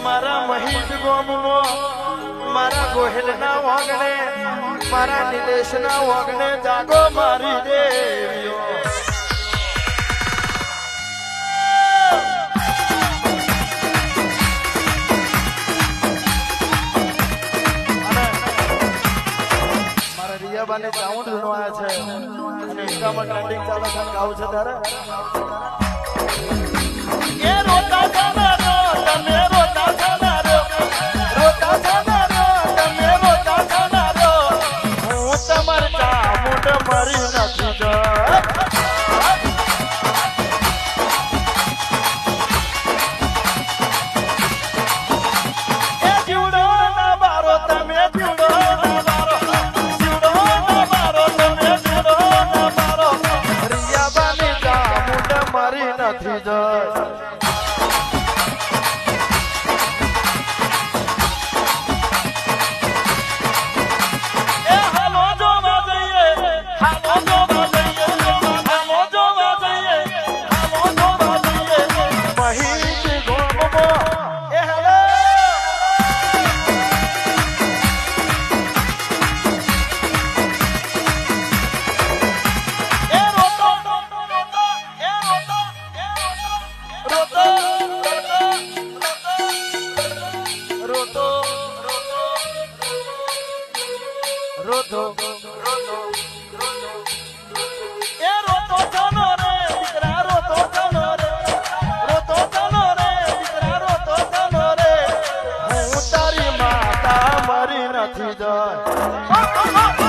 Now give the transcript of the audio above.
મારા મહીજ ગોમનો મારા ગોહિલના વાગણે મારા નિલેશના વાગણે જાગો મારી દેવીઓ મારા રિયાબાને સાઉન્ડ સુનવાયા છે અને ઇન્સ્ટામાં ટ્રેન્ડિંગ ચાલે છે ગાવ છે તારે એ રોતા જાના રો તમે રોતા જાના રો રોતા જાના રો તમે રોતા જાના રો હું તમાર ચામુંડ મરી નથી જો એ જીવડો ના બારો તમે જીવડો ના બારો જીવડો ના બારો તમે જીવડો ના બારો રિયાબાની ચામુંડ મરી નથી જો રોતો એ રોતો ચાલો રે દીકરા રોતો ચાલો રે રોતો ચાલો રે દીકરા રોતો ચાલો રે હું તારી માતા મરી નથી જાય